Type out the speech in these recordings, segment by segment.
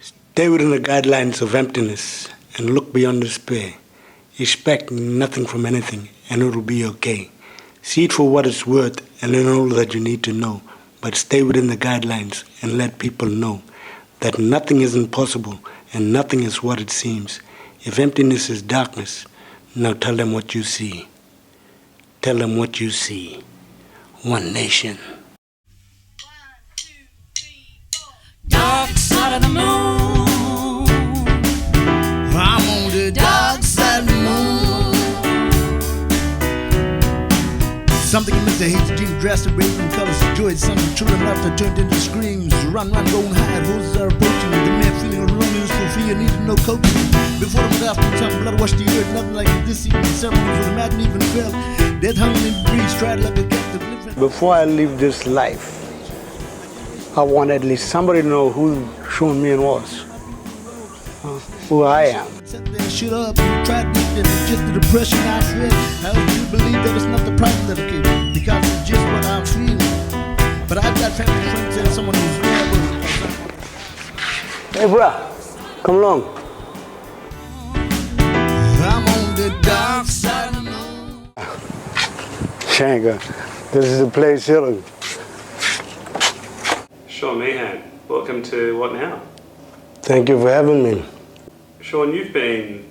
Stay within the guidelines of emptiness and look beyond despair. Expect nothing from anything and it will be okay. See it for what it's worth and learn all that you need to know. But stay within the guidelines and let people know that nothing is impossible and nothing is what it seems. If emptiness is darkness, now tell them what you see. Tell them what you see. One nation. 1, 2, 3, 4. Dark side of the moon. I'm on the dark side of the moon. Something in Mr. Hates dream drastic raven colors of joy. Some children laughter turned into screams. Run, run, go and hide. Roses are approaching. The man feeling of loneliness for fear needed no coaching. Before the after time, blood washed the earth. Nothing like this even ceremony for the madden even fell. Death hung in the breeze, tried like a captive. Before I leave this life, I want at least somebody to know who Shaun Meehan was, who I am. Sat there, shut up, you tried to get just the depression I feel. How do you believe that it's not the problem that I came? Because it's just what I'm feeling. But I've got family friends and someone who's there. Hey, bruh, come along. I'm on the dark side of the moon. Shanka, this is the place here. Shaun Meehan, welcome to What Now? Thank you for having me. Shaun, you've been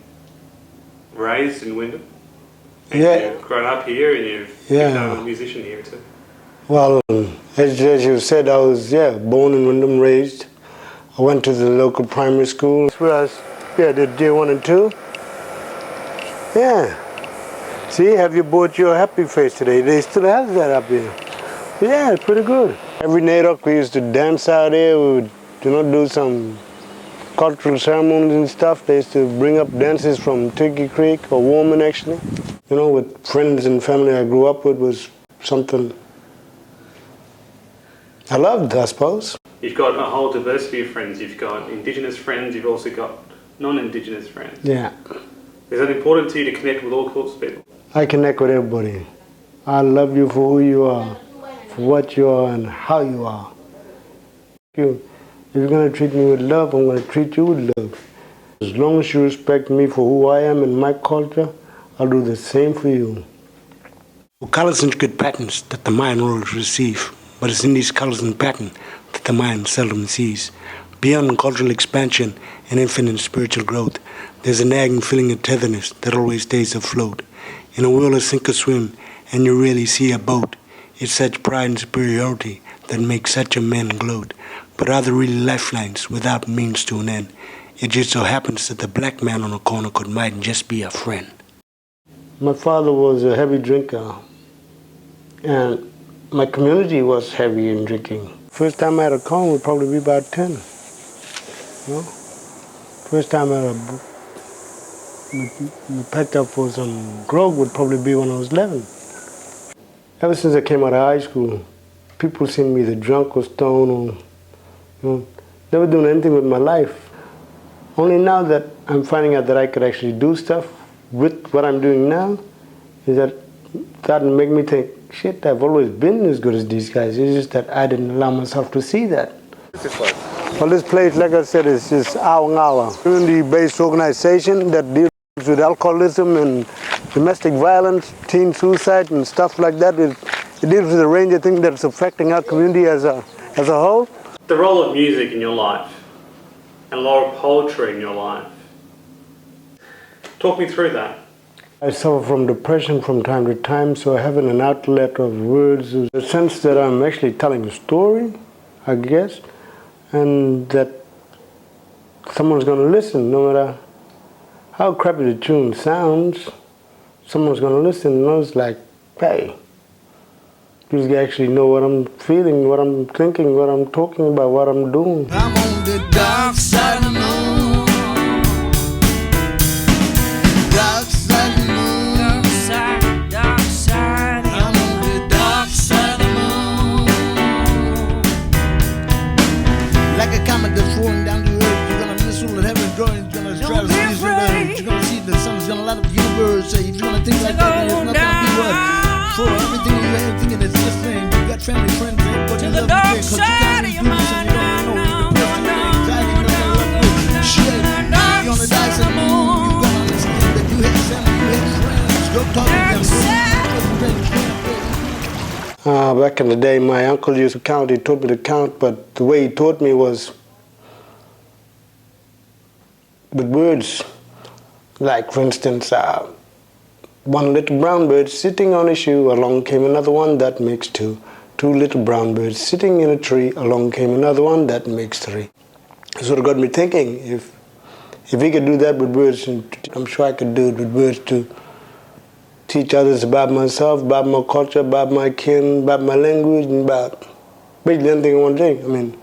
raised in Wyndham. And Yeah. You've grown up here and you've Yeah. become a musician here too. Well, as you said, I was born in Wyndham, raised. I went to the local primary school. That's where I did Day 1 and 2. Yeah. See, have you bought your happy face today? They still have that up here. Yeah, it's pretty good. Every Nadok we used to dance out here. We would, do some cultural ceremonies and stuff. They used to bring up dances from Turkey Creek or Warman actually. With friends and family I grew up with was something I loved, I suppose. You've got a whole diversity of friends. You've got Indigenous friends, you've also got non-Indigenous friends. Yeah. Is that important to you to connect with all sorts of people? I connect with everybody. I love you for who you are, for what you are and how you are. If you're going to treat me with love, I'm going to treat you with love. As long as you respect me for who I am and my culture, I'll do the same for you. Colors and good patterns that the mind will receive, but it's in these colors and patterns that the mind seldom sees. Beyond cultural expansion and infinite spiritual growth, there's a nagging feeling of tetherness that always stays afloat. In a world of sink or swim, and you rarely see a boat, it's such pride and superiority that makes such a man gloat. But are there really lifelines without means to an end? It just so happens that the black man on the corner might just be a friend. My father was a heavy drinker, and my community was heavy in drinking. First time I had a con would probably be about 10. First time I had packed up for some grog would probably be when I was 11. Ever since I came out of high school, people seen me either drunk or stoned or never doing anything with my life. Only now that I'm finding out that I could actually do stuff with what I'm doing now, is that starting to make me think, shit, I've always been as good as these guys. It's just that I didn't allow myself to see that. Well, this place, like I said, is just Awang Awa, a community-based organization that deals with alcoholism and domestic violence, teen suicide and stuff like that. It deals with a range of things that's affecting our community as a whole. The role of music in your life and the role of poetry in your life. Talk me through that. I suffer from depression from time to time, so having an outlet of words is a sense that I'm actually telling a story, I guess, and that someone's going to listen, no matter how crappy the tune sounds. Someone's going to listen and knows, like, hey, you actually know what I'm feeling, what I'm thinking, what I'm talking about, what I'm doing. I'm on the dark side of the moon. Dark side of the moon. Dark side. I'm on the dark side of the moon. Like a comet that's rolling down the earth, you're gonna miss all that heaven drawing. You're gonna try to see this earth. You're gonna see the sun's gonna light up the universe. If you're gonna think like that, then it's not gonna be what? For everything you ain't thinking it's just thing. You got family, friends, everybody To the love dark you. side of your mind. No. Back in the day, my uncle used to count. He taught me to count, but the way he taught me was with words. Like, for instance, one little brown bird sitting on a shoe, along came another one, that makes two. Two little brown birds sitting in a tree, along came another one, that makes three. It sort of got me thinking, if he could do that with words, I'm sure I could do it with words to teach others about myself, about my culture, about my kin, about my language, and about basically anything I want to think. I mean,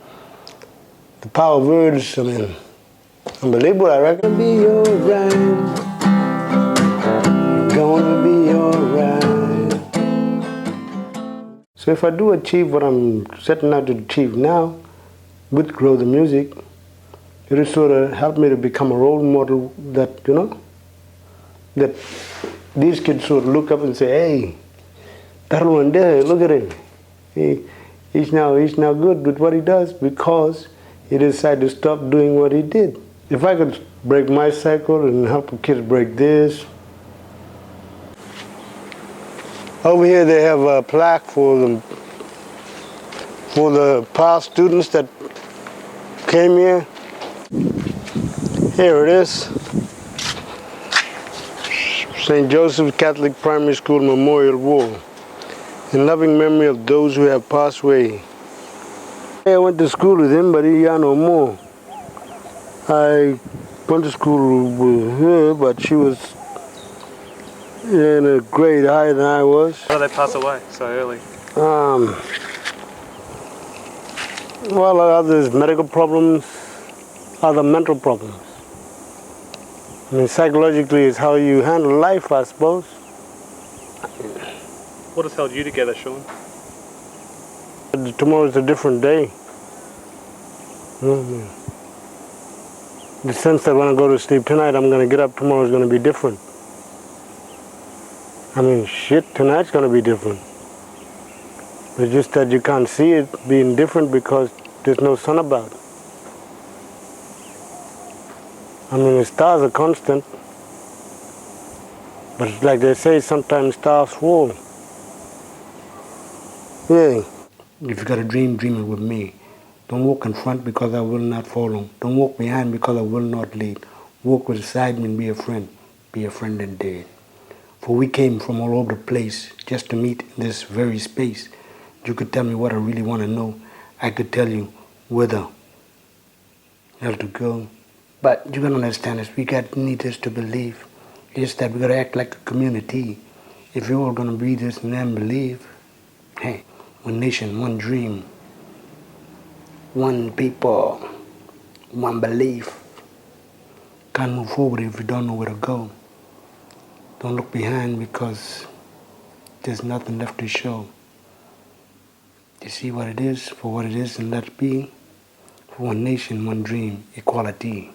the power of words, I mean, unbelievable, I reckon. Be alright, gonna be alright. So if I do achieve what I'm setting out to achieve now, with Grow the Music, it will sort of help me to become a role model that, you know, that these kids sort of look up and say, hey, that one there, look at him. He's now good with what he does because he decided to stop doing what he did. If I could break my cycle and help the kids break this. Over here they have a plaque for the past students that came here. Here it is. St. Joseph's Catholic Primary School Memorial Wall, in loving memory of those who have passed away. I went to school with him, but he got no more. I went to school with her, but she was in a grade higher than I was. How did they pass away so early? Well, others medical problems, other mental problems. I mean, psychologically, it's how you handle life, I suppose. What has held you together, Shaun? Tomorrow's a different day. Mm-hmm. The sense that when I go to sleep tonight, I'm going to get up, tomorrow's going to be different. I mean, shit, tonight's going to be different. It's just that you can't see it being different because there's no sun about it. I mean, the stars are constant, but like they say, sometimes stars fall. Yeah. If you got a dream, dream it with me. Don't walk in front because I will not follow. Don't walk behind because I will not lead. Walk beside me and be a friend. Be a friend indeed. For we came from all over the place just to meet in this very space. You could tell me what I really want to know. I could tell you whether hell to go. But you gotta understand this, we need this to believe. It's that we gotta act like a community. If you're all gonna be this and then believe, hey, one nation, one dream, one people, one belief. Can't move forward if you don't know where to go. Don't look behind because there's nothing left to show. You see what it is for what it is and let it be. For one nation, one dream, equality.